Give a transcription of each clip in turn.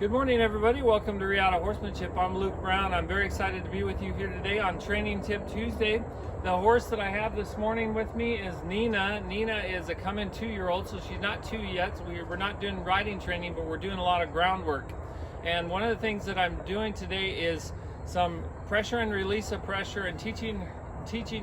Good morning, everybody. Welcome to Reata Horsemanship. I'm Luke Brown. I'm very excited to be with you here today on Training Tip Tuesday. The horse that I have this morning with me is Nina. Nina is a come-in 2-year-old, so she's not 2 yet. So we're not doing riding training, but we're doing a lot of groundwork. And one of the things that I'm doing today is some pressure and release of pressure and teaching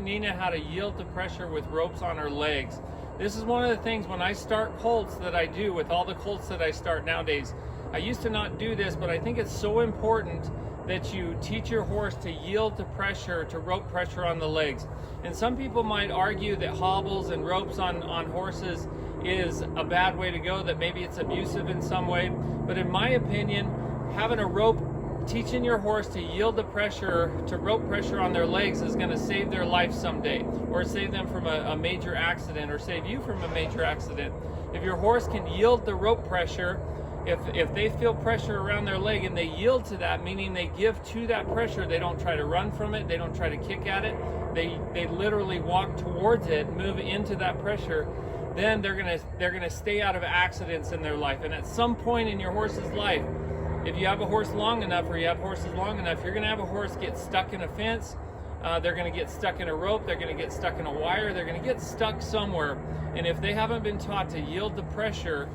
Nina how to yield to pressure with ropes on her legs. This is one of the things when I start colts that I do with all the colts that I start nowadays. I used to not do this, but I think it's so important that you teach your horse to yield to pressure, to rope pressure on the legs. And some people might argue that hobbles and ropes on horses is a bad way to go, that maybe it's abusive in some way. But in my opinion, having a rope, teaching your horse to yield the pressure, to rope pressure on their legs is going to save their life someday, or save them from a major accident, or save you from a major accident. If your horse can yield the rope pressure, if they feel pressure around their leg and they yield to that, meaning they give to that pressure, they don't try to run from it, they don't try to kick at it, they literally walk towards it, move into that pressure, then they're gonna stay out of accidents in their life. And at some point in your horse's life, if you have a horse long enough, or you have horses long enough, you're gonna have a horse get stuck in a fence, they're gonna get stuck in a rope, they're gonna get stuck in a wire, they're gonna get stuck somewhere. And if they haven't been taught to yield the pressure,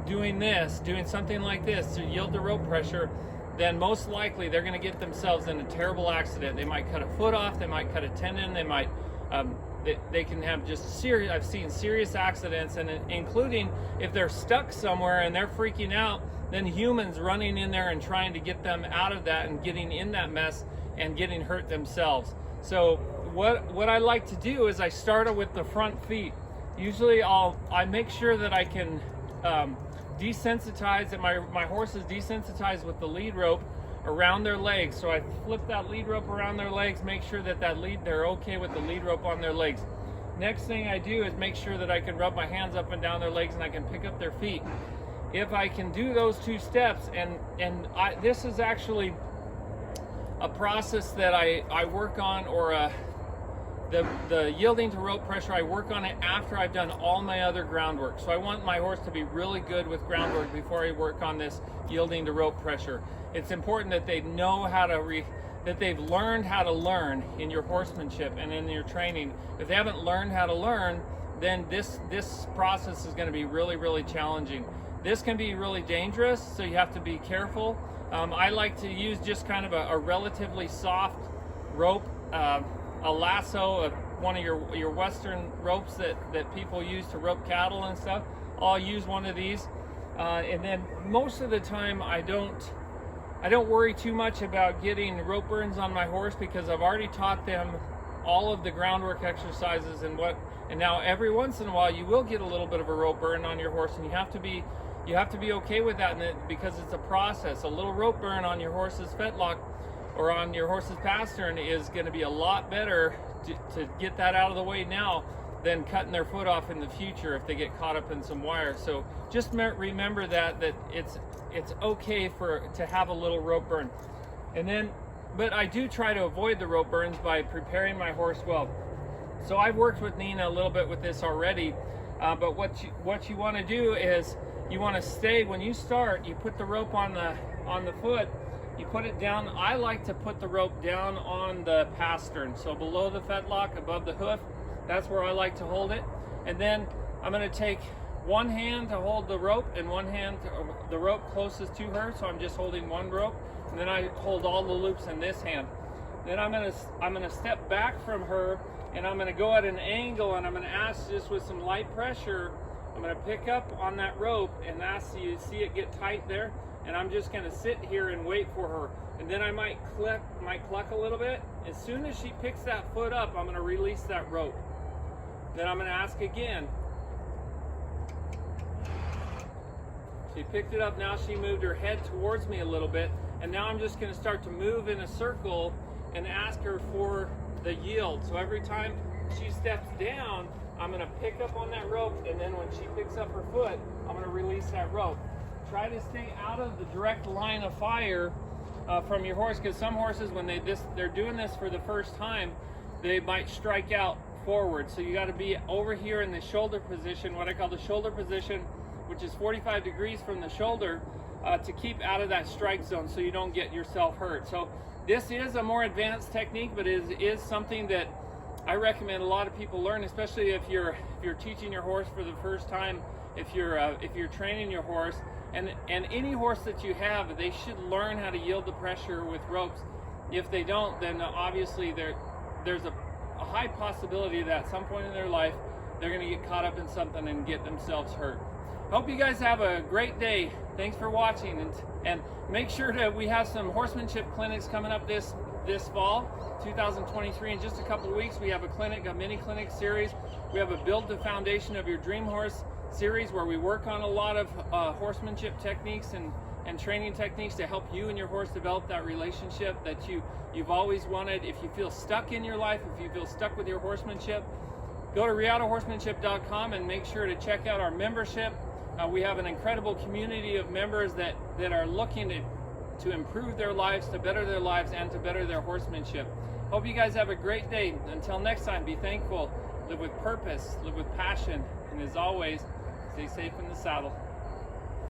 doing something like this to yield the rope pressure, then most likely they're going to get themselves in a terrible accident. They might cut a foot off, they might cut a tendon, they might they can have just serious, I've seen serious accidents, and including if they're stuck somewhere and they're freaking out, then humans running in there and trying to get them out of that and getting in that mess and getting hurt themselves. So what I like to do is I start with the front feet. Usually I make sure that I can desensitize, that my horse is desensitized with the lead rope around their legs. So I flip that lead rope around their legs, make sure that they're okay with the lead rope on their legs. Next thing I do is make sure that I can rub my hands up and down their legs and I can pick up their feet. If I can do those 2 steps, this is actually a process that I work on, or the yielding to rope pressure, I work on it after I've done all my other groundwork. So I want my horse to be really good with groundwork before I work on this yielding to rope pressure. It's important that they know how to that they've learned how to learn in your horsemanship and in your training. If they haven't learned how to learn, then this process is going to be really, really challenging. This can be really dangerous, so you have to be careful. I like to use just kind of a relatively soft rope, a lasso, of one of your western ropes that people use to rope cattle and stuff. I'll use one of these, and then most of the time I don't worry too much about getting rope burns on my horse, because I've already taught them all of the groundwork exercises and now every once in a while you will get a little bit of a rope burn on your horse, and you have to be okay with that, because it's a process. A little rope burn on your horse's fetlock or on your horse's pastern is going to be a lot better to get that out of the way now than cutting their foot off in the future if they get caught up in some wire. So just remember that it's okay to have a little rope burn. But I do try to avoid the rope burns by preparing my horse well. So I've worked with Nina a little bit with this already, but what you want to do is you want to stay, when you start, you put the rope on the foot. You put it down. I like to put the rope down on the pastern, so below the fetlock, above the hoof. That's where I like to hold it. And then I'm going to take one hand to hold the rope and one hand the rope closest to her, so I'm just holding one rope, and then I hold all the loops in this hand. Then I'm going to step back from her, and I'm going to go at an angle, and I'm going to ask, just with some light pressure, I'm going to pick up on that rope and ask you see it get tight there. And I'm just going to sit here and wait for her. And then I might cluck a little bit. As soon as she picks that foot up, I'm going to release that rope. Then I'm going to ask again. She picked it up. Now she moved her head towards me a little bit. And now I'm just going to start to move in a circle and ask her for the yield. So every time she steps down, I'm going to pick up on that rope. And then when she picks up her foot, I'm going to release that rope. Try to stay out of the direct line of fire from your horse, because some horses, when they're doing this for the first time, they might strike out forward. So you got to be over here in the shoulder position, what I call the shoulder position, which is 45 degrees from the shoulder. to keep out of that strike zone so you don't get yourself hurt. So this is a more advanced technique, but it is something that I recommend a lot of people learn, especially if you're teaching your horse for the first time, if you're training your horse, and any horse that you have, they should learn how to yield the pressure with ropes. If they don't, then obviously there's a high possibility that at some point in their life they're going to get caught up in something and get themselves hurt. Hope you guys have a great day. Thanks for watching, and make sure that we have some horsemanship clinics coming up this fall, 2023. In just a couple of weeks, we have a mini clinic series. We have a Build the Foundation of Your Dream Horse series where we work on a lot of horsemanship techniques and training techniques to help you and your horse develop that relationship that you've always wanted. If you feel stuck in your life, if you feel stuck with your horsemanship, go to riatahorsemanship.com and make sure to check out our membership. We have an incredible community of members that are looking to improve their lives, to better their lives, and to better their horsemanship. Hope you guys have a great day. Until next time, be thankful, live with purpose, live with passion, and as always, stay safe in the saddle.